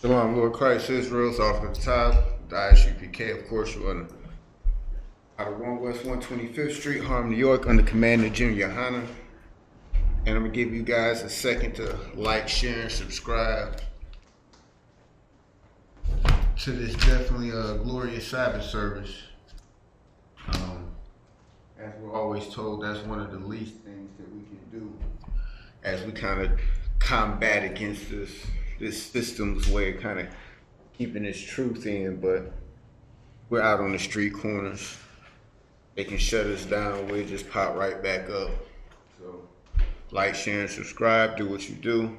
Shalom, Lord Christ, Israel's off the top. The ISUPK, of course, you're on out of 1 West 125th Street, Harlem, New York, under command of Jim Yohana. And I'm going to give you guys a second to like, share, and subscribe to this definitely glorious Sabbath service. As we're always told, that's one of the least things that we can do as we kind of combat against this system's way of kind of keeping its truth in, but we're out on the street corners. They can shut us down, we'll just pop right back up. So like, share, and subscribe, do what you do.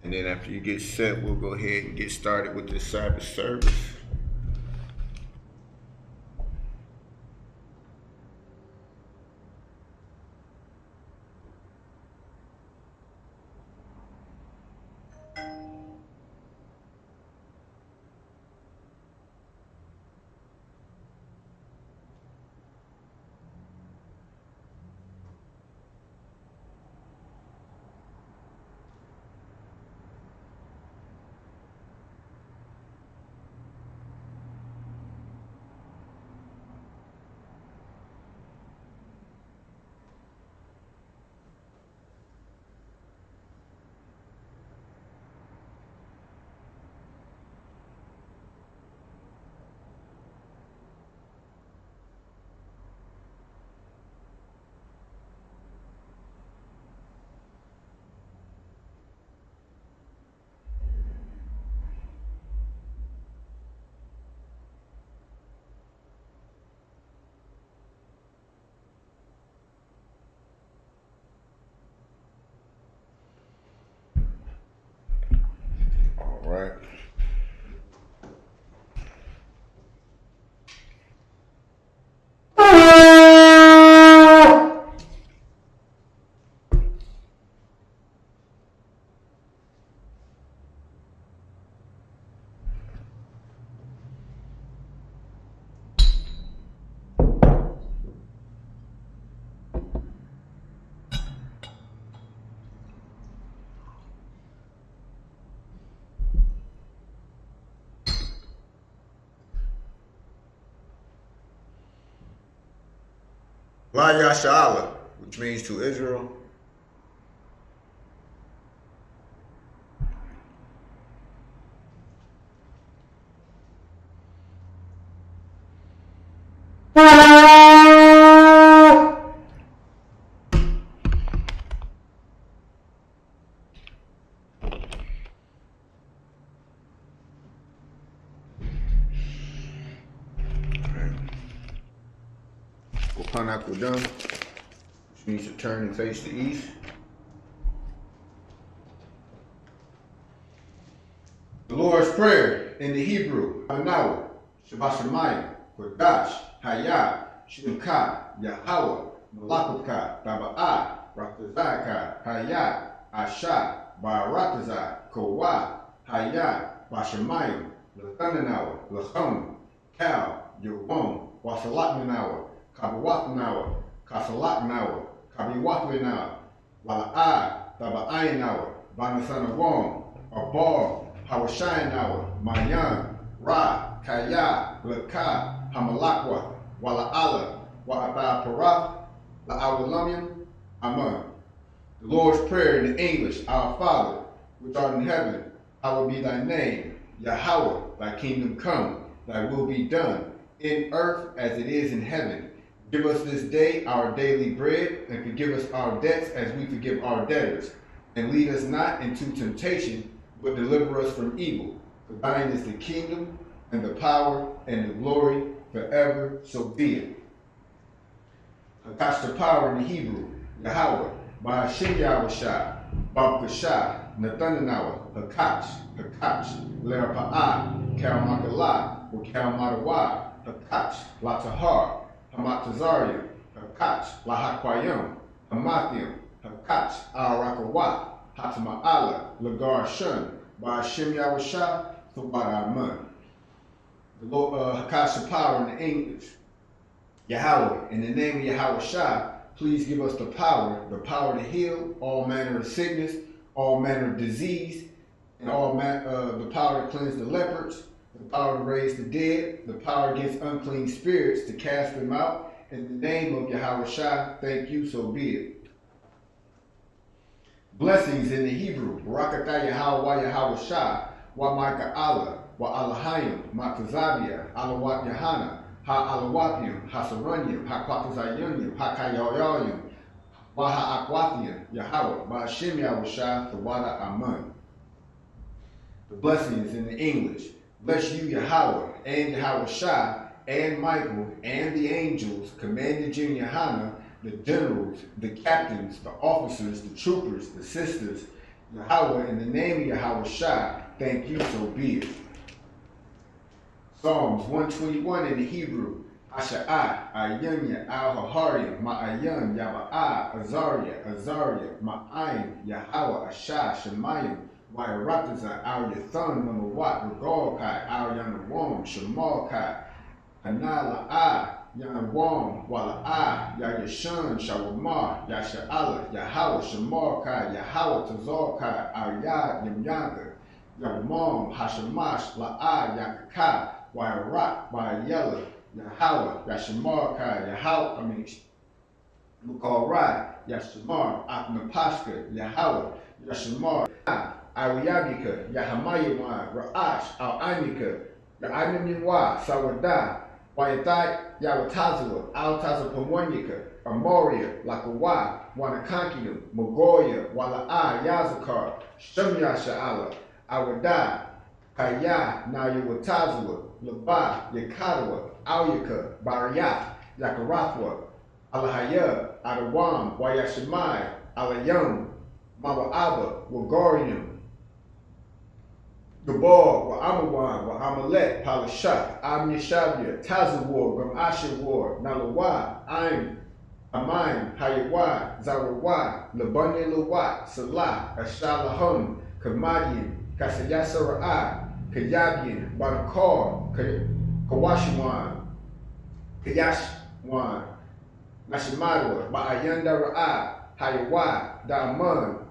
And then after you get set, we'll go ahead and get started with this Sabbath service. All right. La Yashala, which means to Israel. Done, which means to turn and face the east. The Lord's Prayer in the Hebrew, Anawa, Shabbat Kodash, Hayah, Shimka, Yahweh, Malakaka, Taba'ah, Ratazaka, Hayah, Asha, Baratazah, Kowa, Hayah, Bashamayim, Lakananawa, Lachon, Kal, Yobon, Wasalatmanawa, Kabawatnawa, Kasalaknawa, Kabiwatwinawa, Wala'ah, Taba'ayinawa, Banasanawon, Abal, Hawashayinawa, Mayan, Ra, Kaya, Laka, Hamalakwa, Wala'ala, Wa'ata Parath, La'awalamyan, Aman. The Lord's Prayer in English, Our Father, which art in heaven, hallowed be thy name. Yahweh, thy kingdom come, thy will be done, in earth as it is in heaven. Give us this day our daily bread, and forgive us our debts as we forgive our debtors. And lead us not into temptation, but deliver us from evil. For thine is the kingdom, and the power, and the glory, forever, so be it. Hakash the power in the Hebrew, Yahweh, Ba'ashem Yahushai, Babkashai, Nathananawa, Hakach, Lerapa'ah, Kalmakalah, Kalmadawa, Hakach, Latahar, Hamatazarium, Hakach, Lahakwayim, Hamathium, Hakach, Arakawat, Hatama'ala, Lagar Shun, Ba'ashem Yahushai, Thubaraman. The Lord, Hakash the power in the English, Yahweh, in the name of Yahweh Shai, please give us the power to heal all manner of sickness, all manner of disease, and the power to cleanse the lepers, the power to raise the dead, the power against unclean spirits to cast them out. In the name of Yahweh Shai, thank you, so be it. Blessings in the Hebrew. Barakatah Yahweh Yahweh Shai, Wa Micah Allah, Wa Alahayim, Makazabia, Alawat Yahana, Ha Alawapim, Ha Saranyim, Ha Kwatazayunim, Ha Kayoyayim, Wa Ha Akwathiim, Yahweh, Ba Hashem Yahweh Shai, Tawada Amun. The blessings in the English. Bless you, Yahweh, and Yahweh Shai, and Michael, and the angels, commanded in Yahana, the generals, the captains, the officers, the troopers, the sisters, Yahweh, in the name of Yahweh Shai, thank you, so be it. Psalms 121 in the Hebrew. Asha'ah, Ayunya, Al-Haharim, Ma'ayun, Yaba'ah, Azariah, Ma'ayim, Yahweh, Ashah, Shemayim, Wa'irataza, Al-Yathan, Mamawat, Regalkai, Al-Yanawam, Shemalkai, Anala'a, Yanawam, Wala'ah, Yayashun, Shawamar, Yasha'ala, Yahweh, Shemalkai, Yahweh, Tazalkai, Al-Yad, Yamyaga, Yawam, Hashamash, La'ah, Yakaka, Wa'arak, Wa'ayela, Yahweh, Yashamarkai, Yahweh, Mukalrai, Yashamar, Aknapashka, Yahweh, Yashamar, Awiyabika, Yahamayimai, Ra'ash, Al-Anika, Ya'animinwa, Sawadah, Wayatai, Yawatazua, Al-Tazapamwanyika, Amoria, Lakawa, Wanakankinum, Mogoya, Wala'a, Yazakar, Shemya Sha'ala, Awadai, Kaya, Nayawatazua, Laba, Yakadawa, Auyaka, Bariyat, Yakarathwa, Alahaya, Adawam, Wayashimai, Alayam, Mawa'aba, Wagorium, Gabor, Wa'amawan, Wa'amalek, Palashat, Amnishabia, Tazawar, Gamashawar, Nalawa, Aim, Amaim, Hayawa, Zarawa, Labani Lawat, Salah, Ashalahum, Kamadian, Kasayasara'a, Kayabian, Banakar, Kawashiwan, Kayashwan, Nashimadwa, Ba'ayanda Ra'a, Hayawa, Da'aman,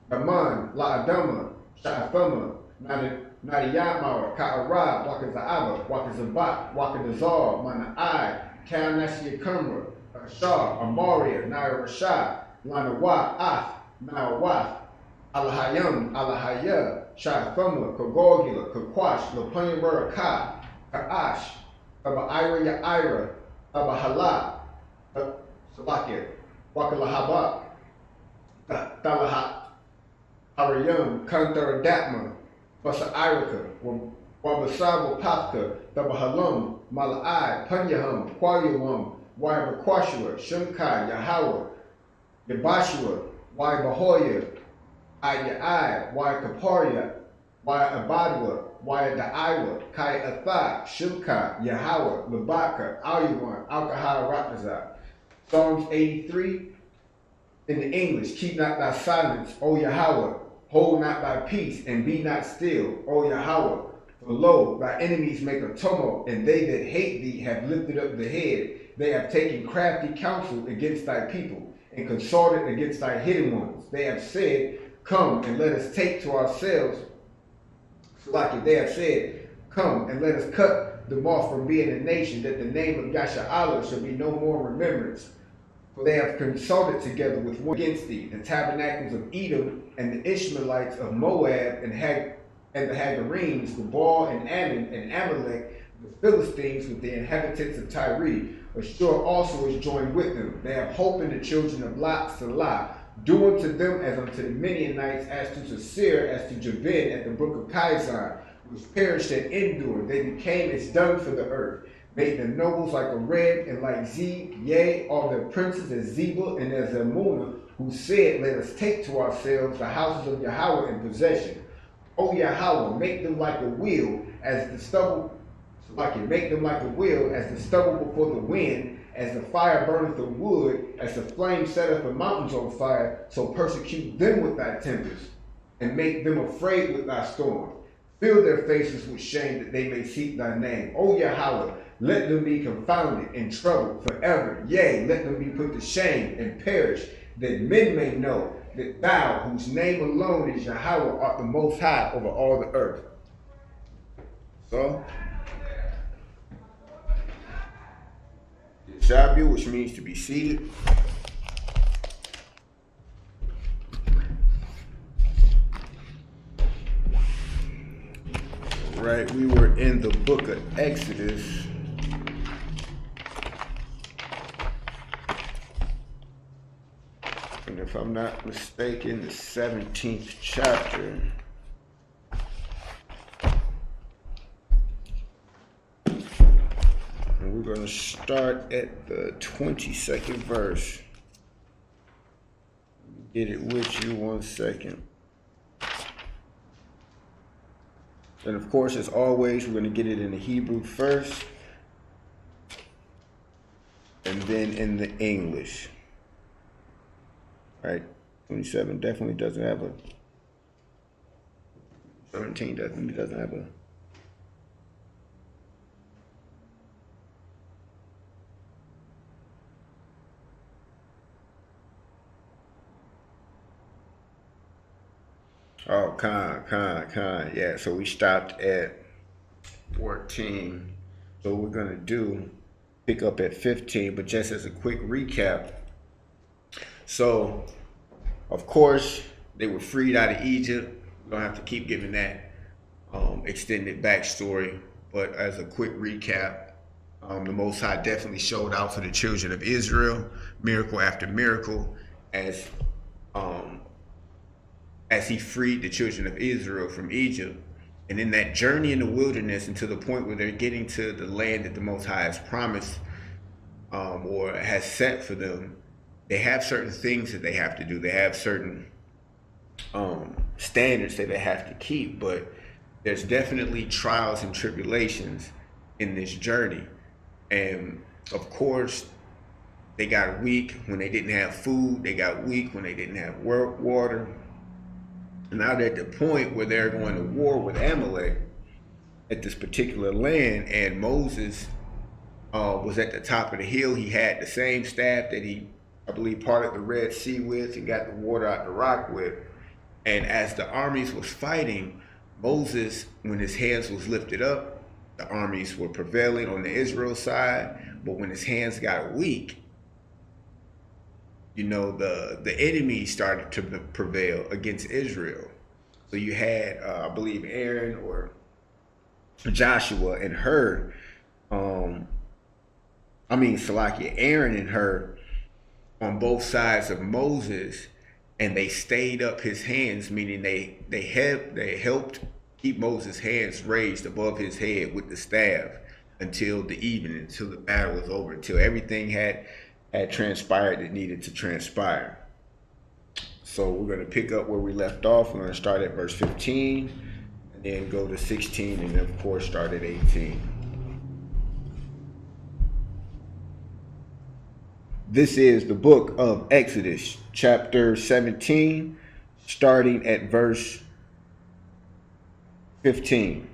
Daman, La'adama, Sha'afama, Nadiyamara, Ka'ara, Wakaza'aba, Wakazabat, Wakadazar, Mana'ai, Kanasiyakumra, Ashar, Amaria, Naira Rashad, Lanawa, Ath, Nawath, Alahayam, Alahaya, Sha'afama, Kagorgila, Kakwash, Lapanyabara Ka, Ka'ash, Aba Ira, Aba Hala, Salakia, Wakalahaba, Talahat, Arayam, Kantara Datma, Basa Irika, Wabasava Papka, Dabahalam, Mala'ai, Panyaham, Qualyawam, Waibakwashua, Shemkai, Yahweh, Yabashua, Waibahoya, Ayai, Waikaparia, Waibadwa, Waidaiwa, Kai Atha, Shemkai, Yahweh, Labaka, Alyuwan, Alkahara Rataza. Psalms 83 in the English, keep not thy silence, O Yahweh, hold not thy peace, and be not still, O Yahweh. For lo, thy enemies make a tumult, and they that hate thee have lifted up the head. They have taken crafty counsel against thy people, and consulted against thy hidden ones. They have said, come and let us take to ourselves. Like they have said, come and let us cut them off from being a nation, that the name of Yasha'Allah shall be no more remembrance. For they have consulted together with one against thee, the tabernacles of Edom, and the Ishmaelites of Moab, and the Hagarenes, the Baal and Ammon, and Amalek, the Philistines with the inhabitants of Tyre. Ashur also is joined with them. They have hope in the children of Lot, Salah. Do unto them as unto the Midianites, as to Sisera, as to Jabin at the brook of Kizon, which perished and endured. They became as dung for the earth. Made them nobles like a red and like Zeb, yea, all their princes as Zebul and as Zalmunna, who said, let us take to ourselves the houses of Yahweh in possession. O Yahweh, make them like a wheel, as the stubble, make them like a wheel, as the stubble before the wind, as the fire burneth the wood, as the flame setteth the mountains on fire, so persecute them with thy tempest, and make them afraid with thy storm. Fill their faces with shame, that they may seek thy name. O Yahweh, let them be confounded and troubled forever. Yea, let them be put to shame and perish, that men may know that thou, whose name alone is Yahweh, art the most high over all the earth. So, Shabu, which means to be seated. Right, we were in the book of Exodus. And if I'm not mistaken, the 17th chapter. And we're going to start at the 22nd verse. Get it with you 1 second. And of course, as always, we're going to get it in the Hebrew first, and then in the English. All right, 27 definitely doesn't have a. 17 definitely doesn't have a. Oh, con. Yeah, so we stopped at 14. So we're going to do, pick up at 15, but just as a quick recap. So, of course, they were freed out of Egypt. We don't have to keep giving that extended backstory. But as a quick recap, the Most High definitely showed out for the children of Israel, miracle after miracle, as he freed the children of Israel from Egypt. And in that journey in the wilderness, and to the point where they're getting to the land that the Most High has promised or has set for them, they have certain things that they have to do. They have certain standards that they have to keep. But there's definitely trials and tribulations in this journey. And of course, they got weak when they didn't have food. They got weak when they didn't have water. And now they're at the point where they're going to war with Amalek at this particular land, and Moses was at the top of the hill. He had the same staff that he, I believe, parted the Red Sea with and got the water out the rock with. And as the armies was fighting, Moses, when his hands was lifted up, the armies were prevailing on the Israel side. But when his hands got weak, you know, the enemy started to prevail against Israel. So you had, I believe, Aaron or Joshua and Hur, Aaron and Hur on both sides of Moses, and they stayed up his hands, meaning they helped keep Moses' hands raised above his head with the staff until the evening, until the battle was over, until everything had transpired that needed to transpire. So we're going to pick up where we left off. We're going to start at verse 15 and then go to 16 and then of course start at 18. This is the book of Exodus, chapter 17, starting at verse 15.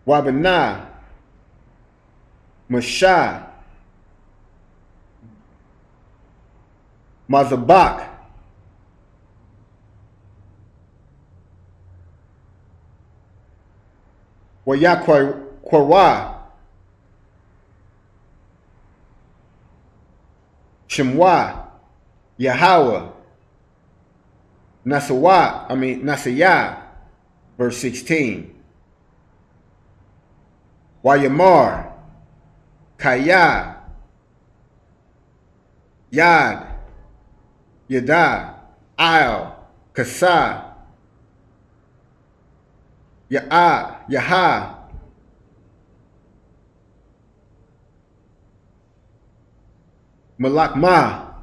Wabana, Mashah, Mazabak, Wayakwara, Shemwa, Yahweh, Nasayah, verse 16. Wayamar, Kaya, Yad, Yada, Al, Kasa, Yaha, Malakma,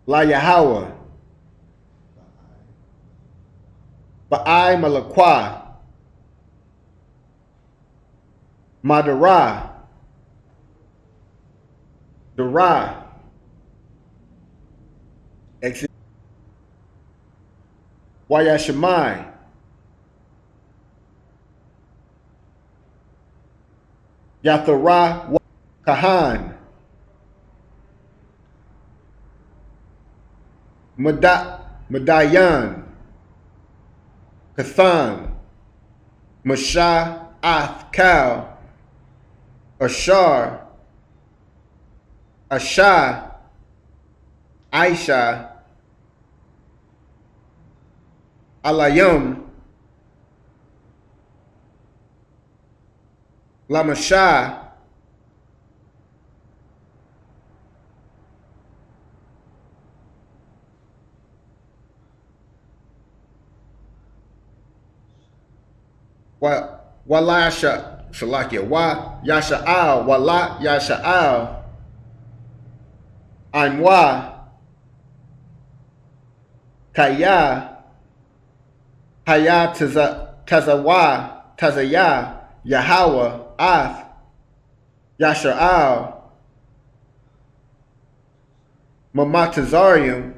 La Yahweh, Ba'ai Malakwa, Madara, Dara, Wayashemai, Yathara Kahan, Madayan, Kathan, Mashah Athkal, Ashar, Ashah, Aisha, Alayum, Lamashah, Walasha, Shalakia, Wa Yasha'al, Wala Yasha'al, Anwa, Kaya, Haya Tazawa, Tazaya, Yahweh, Ath, Yasha'al, Mamatazarium,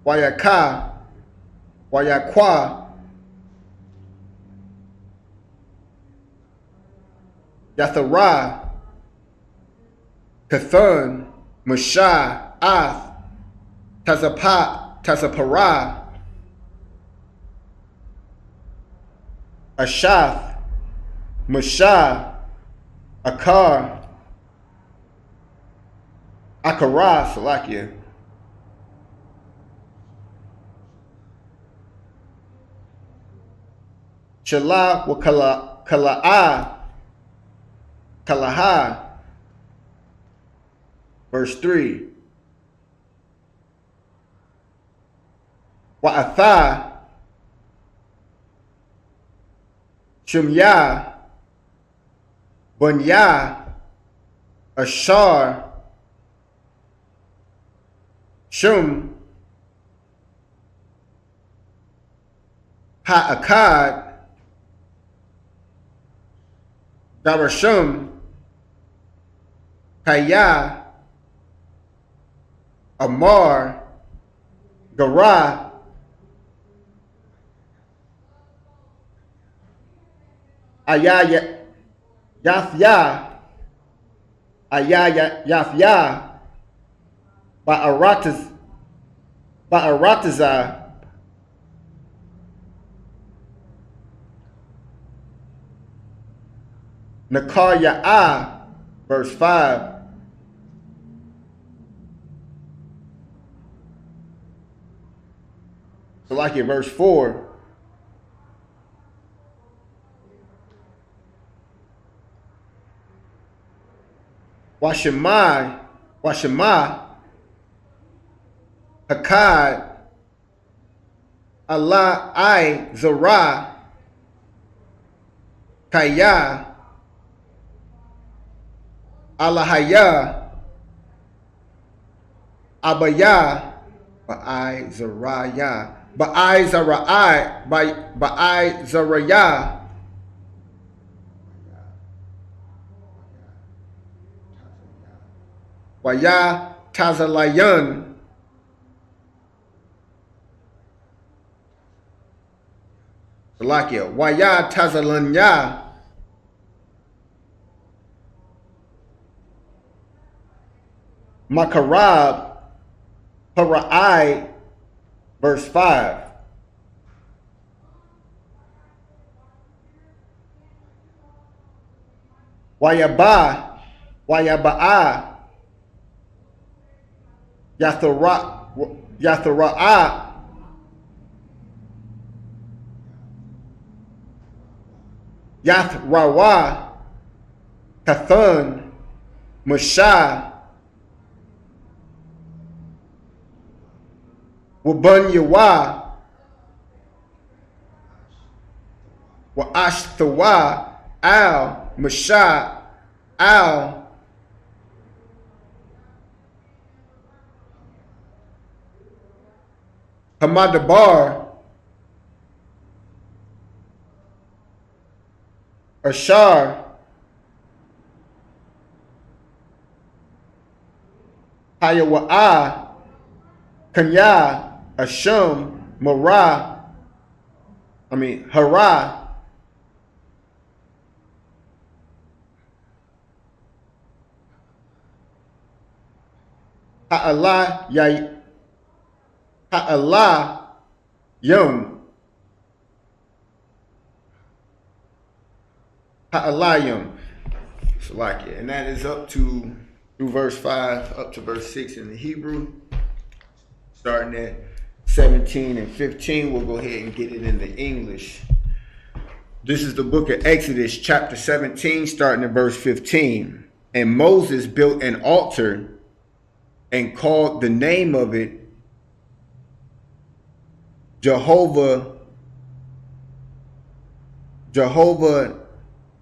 Wayaka, Wayakwa, Yathara, Kathun, Mashah, Ath, Tazapara, Ashath, Mashah, Akar, Akara, Salakia, Shala, Kala'a, Kalaha, verse 3. Wa'atha, Shumya, Bunya, Ashar, Shum, Ha'akad, Darashum, Kaya, Amar, Gara, Ayaya, Yathya, Ayaya, Yathya, Ba'arataza, Nakarya'a, verse 5. So like it, verse 4. Washemah, Hakad, Allah, Zara, Kaya, Alahaya, Abaya, Zaraya, Zaraya, Waya Tazalayan, Salakia, Waya Tazalanya, Makarab, Para'ai, verse 5. Wayaba'a, Yathara'a, Yathrawa, Kathun, Mashah, Wabunyawa, Wa'ashthawa, Al, Mashah, Al, Hamadabar, Ashar, Hayawa'a, Kanya, Ashum, Marah, Hara, Ha'ala, Ha'ala, Yum, Ha'alayim. Salakia. And that is up to through verse 5 up to verse 6 in the Hebrew. Starting at 17 and 15, we'll go ahead and get it in the English. This is the book of Exodus, chapter 17, starting at verse 15. And Moses built an altar and called the name of it Jehovah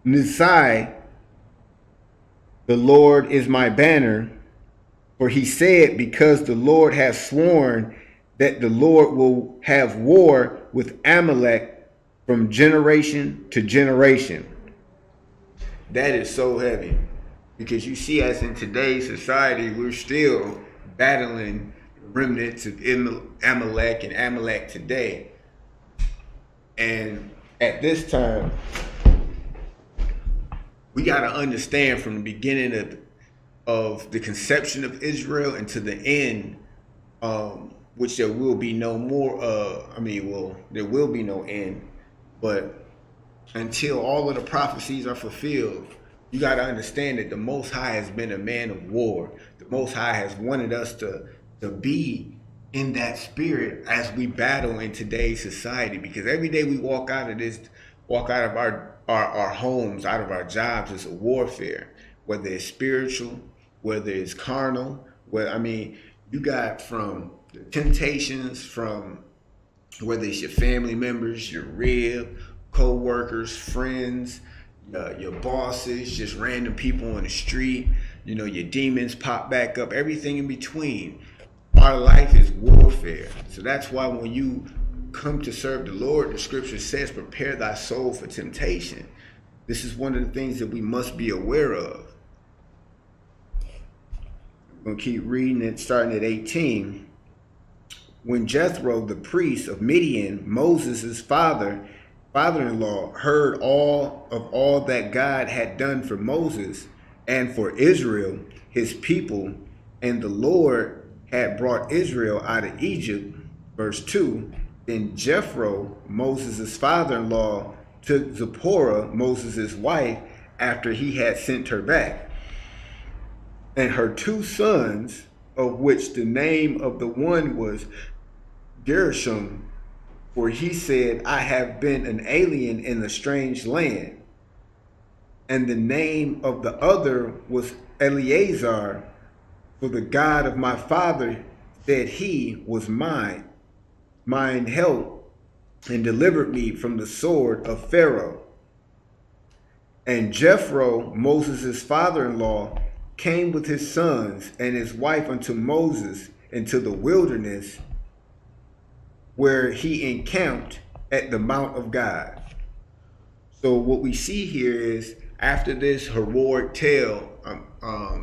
Nisai, the Lord is my banner. For he said, because the Lord has sworn that the Lord will have war with Amalek from generation to generation. That is so heavy, because you see, as in today's society, we're still battling remnants of Amalek and Amalek today. And at this time, we got to understand from the beginning of the conception of Israel and to the end, which there will be no more, there will be no end, but until all of the prophecies are fulfilled, you got to understand that the Most High has been a man of war. The Most High has wanted us to be in that spirit as we battle in today's society, because every day we walk out of our homes, out of our jobs, it's a warfare, whether it's spiritual, whether it's carnal, you got from the temptations from whether it's your family members, your rib, co-workers, friends, your bosses, just random people on the street, your demons pop back up, everything in between. Our life is warfare. So that's why when you come to serve the Lord, the scripture says, prepare thy soul for temptation. This is one of the things that we must be aware of. I'm going to keep reading it, starting at 18. When Jethro, the priest of Midian, Moses' father-in-law, heard all that God had done for Moses and for Israel, his people, and the Lord had brought Israel out of Egypt, verse 2, then Jethro, Moses' father-in-law, took Zipporah, Moses' wife, after he had sent her back, and her 2 sons, of which the name of the one was Gershom, for he said, I have been an alien in a strange land. And the name of the other was Eleazar, for the God of my father said he was mine help, and delivered me from the sword of Pharaoh. And Jethro, Moses' father-in-law, came with his sons and his wife unto Moses into the wilderness, where he encamped at the Mount of God. So what we see here is, after this heroic tale,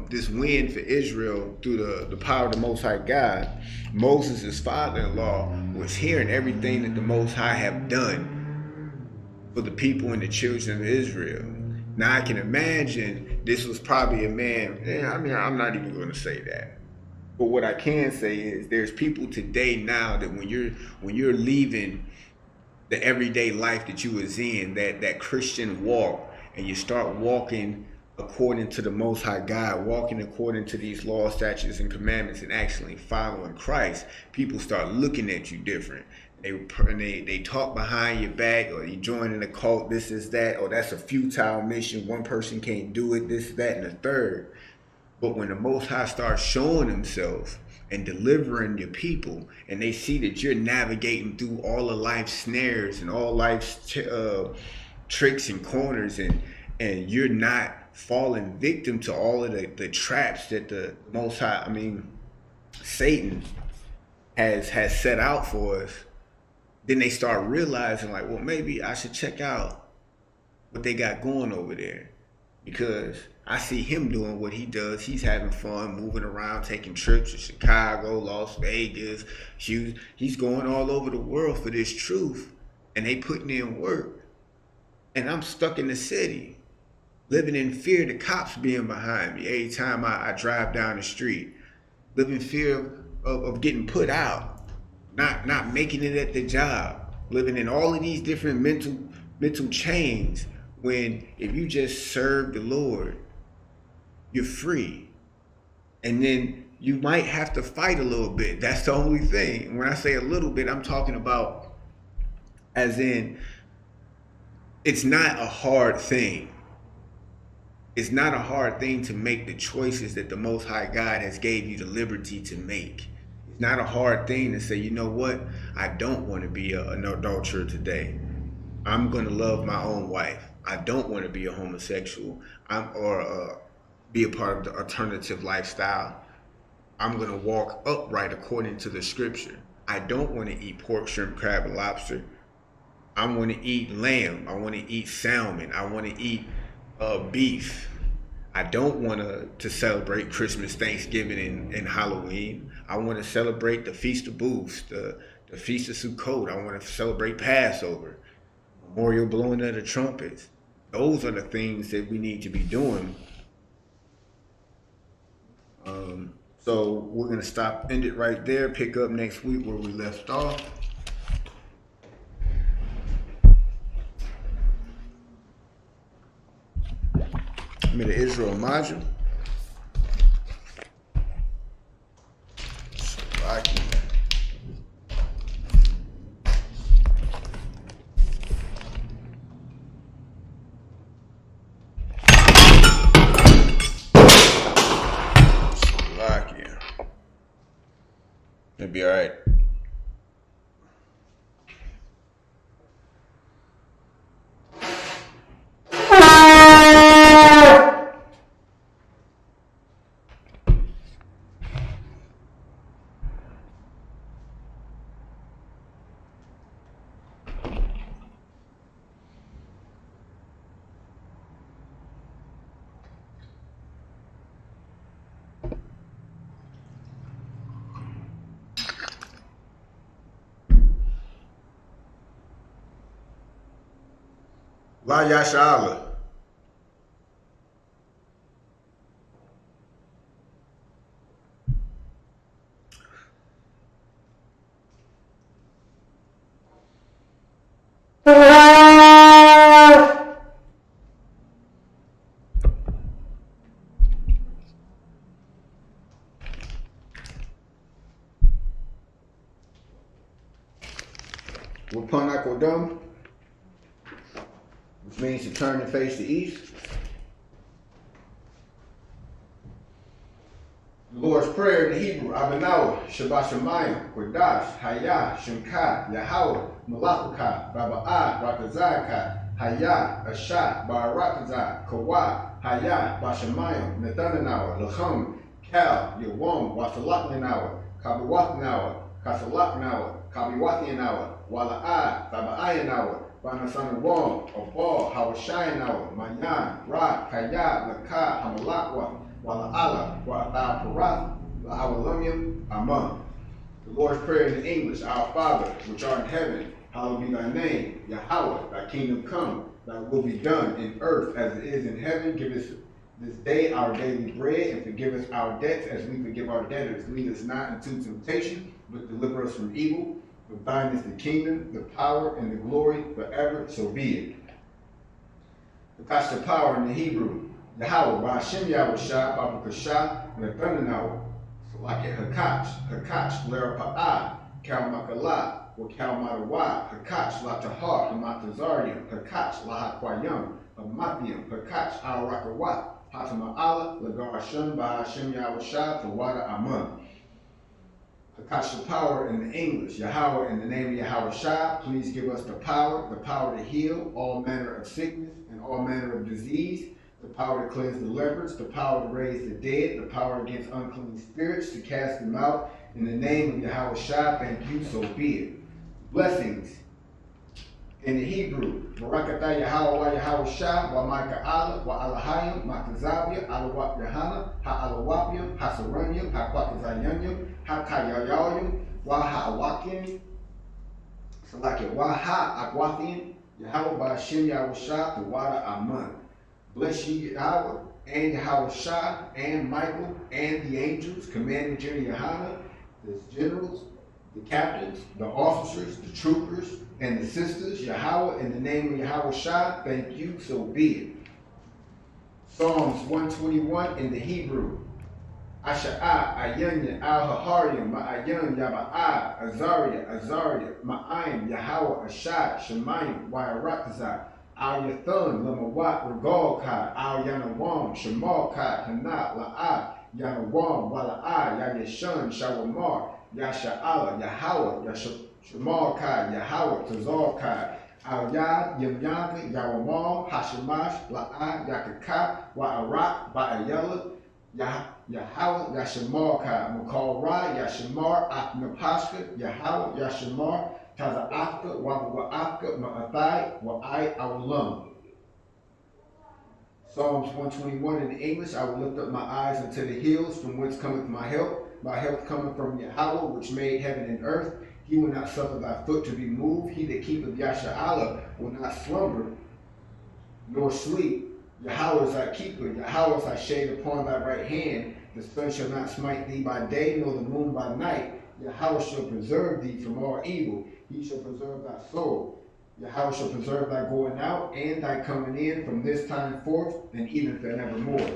this win for Israel through the power of the Most High God, Moses' father-in-law was hearing everything that the Most High have done for the people and the children of Israel. Now I can imagine this was probably a man, I'm not even going to say that. But what I can say is there's people today now that when you're leaving the everyday life that you was in, that Christian walk, and you start walking according to the Most High God, walking according to these laws, statutes, and commandments, and actually following Christ, people start looking at you different. They talk behind your back, or you join in a cult, this is that, or that's a futile mission, one person can't do it, this, that, and the third. But when the Most High starts showing himself and delivering your people, and they see that you're navigating through all of life's snares and all life's tricks and corners, and you're not falling victim to all of the traps that the Most High, Satan has set out for us, then they start realizing, like, well, maybe I should check out what they got going over there, because I see him doing what he does. He's having fun, moving around, taking trips to Chicago, Las Vegas. He's going all over the world for this truth. and they putting in work, and I'm stuck in the city, living in fear of the cops being behind me every time I drive down the street, living in fear of getting put out, not making it at the job, living in all of these different mental chains. When if you just serve the Lord, you're free. And then you might have to fight a little bit. That's the only thing. When I say a little bit, I'm talking about as in it's not a hard thing. It's not a hard thing to make the choices that the Most High God has gave you the liberty to make. It's not a hard thing to say, you know what, I don't want to be an adulterer today. I'm going to love my own wife. I don't want to be a homosexual. Or be a part of the alternative lifestyle. I'm going to walk upright according to the scripture. I don't want to eat pork, shrimp, crab, and lobster. I want to eat lamb. I want to eat salmon. I want to eat beef. I don't want to celebrate Christmas, Thanksgiving, and Halloween. I want to celebrate the Feast of Booths, the Feast of Sukkot. I want to celebrate Passover, Memorial blowing of the trumpets. Those are the things that we need to be doing. So we're going to end it right there, pick up next week where we left off. I'm in the Israel module. It'll be all right. La Yashala. Wapanak Odom, which means to turn and face the east. The Lord's Prayer in Hebrew, Abanawa, Shabbat Shemayim, Kodash, Hayah, Shemka, Yahweh, Malakuka, Baba'ah, Ratazaka, Hayah, Asha, Barakazah, Kawah, Hayah, Bashamayim, Nethananawa, Lacham, Kal, Yawam, Wasalaknanawa, Kabiwatnawa, Kasalaknawa, Kabiwatnianawa, Wala'ah, Baba'ayanawa, Banasanawam, Abal, Hawashayanawa, Manyan, Ra, Hayah, Lakah, Hamalakwa, Wala'ala, Wa'atah Parath, La'awalamyam, Aman. The Lord's Prayer in English, Our Father, which art in heaven, hallowed be thy name, Yahweh, thy kingdom come, thy will be done in earth as it is in heaven. Give us this day our daily bread, and forgive us our debts as we forgive our debtors. Lead us not into temptation, but deliver us from evil. For thine is the kingdom, the power, and the glory forever, so be it. That's the power in the Hebrew. Yahweh, Ba'ashem Yahushua, Babakashah, Nathananawa. So like it, Hakach, Lerapa'ah, Kalmakalah, or Kalmadawa, Hakach, Latahar, Hamatazarium, Hakach, Lahakwayam, Hamathium, Hakach, Arakawat, Hatama'ala, Lagarashun, Ba'ashem Yahushua, Tawada Amun. Hakach the power in the English, Yahweh in the name of Yahweh Shah, please give us the power to heal all manner of sickness and all manner of disease, the power to cleanse the lepers, the power to raise the dead, the power against unclean spirits, to cast them out. In the name of Yahweh Shah, thank you, so be it. Blessings in the Hebrew, Barakatah Yahweh wa Yahweh Shah, wa Ma'ka'ala, wa Alahayim, Ma'kazabia, Alawap Yahana, Ha'alawapia, Hasaranyam, Ha'kwatazayanyam, Ha'kayayayam, wa Ha'awakim, Salakia Waha Aguathian, Yahweh Ba'ashem Yahushua, the water Aman. Bless ye Yahweh and Yahweh Shah and Michael and the angels, commanding General Yohana, the generals, the captains, the officers, the troopers, and the sisters, Yahweh, in the name of Yahweh Shah, thank you, so be it. Psalms 121 in the Hebrew. Asha'a, Ayanya, Al-Haharim, Ma'ayan, Yaba'a, Azariah, Ma'ayim, Yahweh, Ashad, Shemayim, Wa'aratazah, Al-Yathan, Lamawat, Regal-Ka, Al-Yanawam, Shemal-Ka, Hanat, La'ah, Yanawam, Wala'ah, Yayashan, Shawamar, Yasha'ala, Yahweh, Shemal-Ka, Yahweh, Tazal-Ka, Al-Yad, Yamyaga, Yawamam, Hashemash, La'ah, Yakaka, Wa'arat, Ba'ayela, Yahweh, Yashamarka, Makal-Ra, Yashamar, Aknapashka, Yahweh, Yashamar, Taza'afka, Wa'afka, Ma'athai, Wa'ai, Awalam. Psalms 121 in English, I will lift up my eyes unto the hills, from whence cometh my help. My help cometh from Yahweh, which made heaven and earth. He will not suffer thy foot to be moved. He that keepeth Yasha'Allah will not slumber, nor sleep. Yahweh is thy keeper, Yahweh is thy shade upon thy right hand. The sun shall not smite thee by day, nor the moon by night. Yahweh shall preserve thee from all evil. He shall preserve thy soul. Yahweh shall preserve thy going out and thy coming in from this time forth and even forevermore.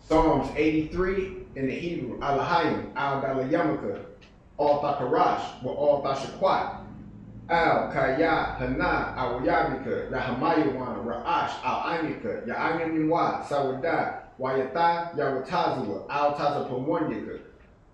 Psalms 83 in the Hebrew. Alahayim, Al-Dalayamaka, Al-Thakarash, Al-Thashakwat, Al-Kaya, Hana, Al-Yabika, Yahamayawan, Ra'ash, Al-Anika, Ya'anyamwa, Sawadah, Wayata, Yawatazua, Al-Tazapamonyaka,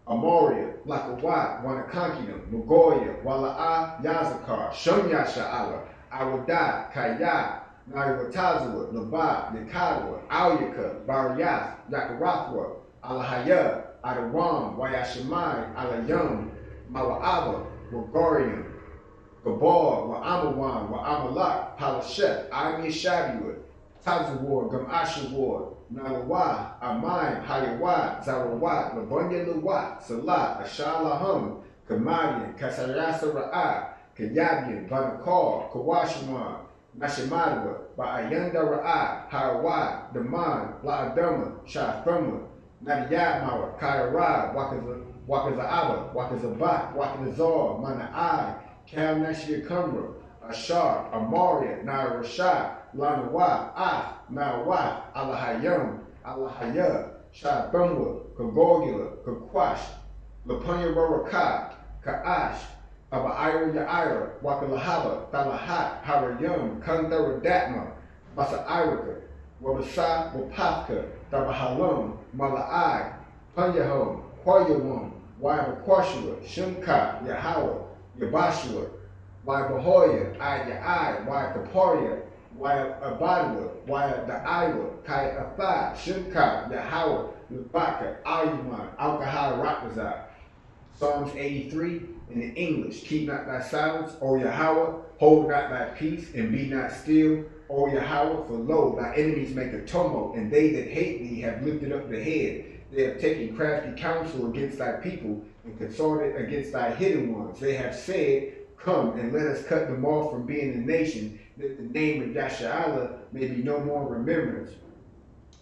Amoria, Lakawat, Wanakankinam, Magoya, Wala'a, Yazakar, Shunya Sha'ala, Awadah, Kaya, Nayawatazua, Labah, Yakadwa, Alyaka, Bariyath, Yakarathwa, Alahaya, Adaram, Wayashamai, Alayam, Mawa'aba, Wagarium, Gabal, Wa'amawan, Wa'amalak, Palasheth, Amishabua, Tazawar, Gamashawar, Nalawa, Amayim, Hayawat, Zarawat, Labunya Lawat, Salat, Ashalahum, Kamadian, Kasayasa Ra'ah, Kayabian, Banakar, Kawashaman, Nashimadwa, Ba'ayanda Ra'ah, Harawat, Daman, La'adama, Shafama, Nadiyatmawa, Kayara, Wakaza'aba, Wakazabat, Wakazar, Mana'ai, Kal Nashia Kumra, Ashar, Amaria, Nairashah, Lanawa, Nawat, Alahayam, Alahaya, Shabumwa, Kagogula, Kakwash, Lapunya Rarakat, Ka'ash, Aba'ira Ya'ira, Wakalahaba, Talahat, Harayam, Kandaradatma, Basa'iraka, Wabasa, Wapafka, Tabahalam, Mala'ai, Panyahom, Quayawam, Wabakwashua, Shimka, Yahawah, Yabashua, Wabahoya, Ayai, Wakaparia, Abadwa, Daiwa, Kai Atha, Shimka, Yahawah, Lubaka, Ayuman, Alkahai Rakazah. Psalms 83 in the English. Keep not thy silence, O Yahweh, hold not thy peace, and be not still, O Yahweh, for lo, thy enemies make a tumult, and they that hate thee have lifted up the head. They have taken crafty counsel against thy people, and consorted against thy hidden ones. They have said, come, and let us cut them off from being a nation, that the name of Yasha'Allah may be no more remembrance.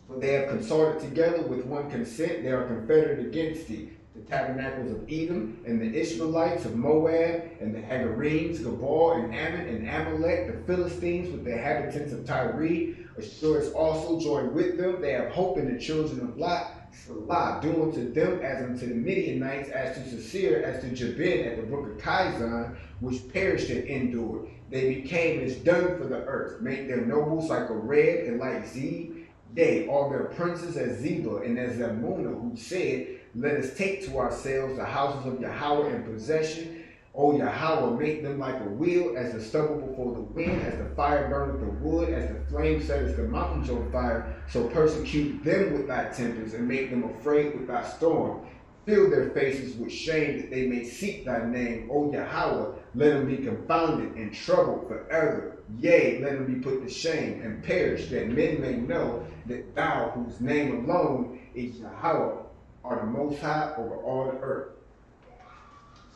For they have consorted together with one consent, they are confederate against thee. The tabernacles of Edom, and the Ishmaelites of Moab, and the Hagarenes, Gabal, and Ammon, and Amalek, the Philistines with the inhabitants of Tyre, Ashur also joined with them. They have hope in the children of Lot, Salah, doing to them as unto the Midianites, as to Sisera, as to Jabin at the brook of Kizon, which perished and endured. They became as dung for the earth, made their nobles like a red and like Zeb, yea, all their princes as Zebah and as Zalmunna, who said, let us take to ourselves the houses of Yahweh in possession. O Yahweh, make them like a wheel, as the stubble before the wind, as the fire burneth the wood, as the flame setteth the mountains on fire. So persecute them with thy tempest, and make them afraid with thy storm. Fill their faces with shame, that they may seek thy name. O Yahweh, let them be confounded and troubled forever. Yea, let them be put to shame and perish, that men may know that thou, whose name alone is Yahweh, are the Most High over all the earth.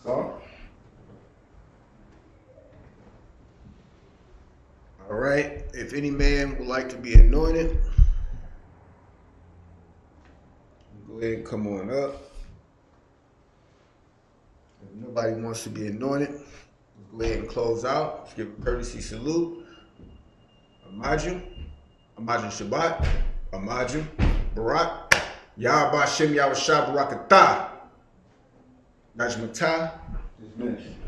So, all right, if any man would like to be anointed, go ahead and come on up. If nobody wants to be anointed, go ahead and close out. Let's give a courtesy salute. Amajim Shabbat, Amajim Barak, Yahba Shem Yahweh Barakatah, Najmatah, dismissed.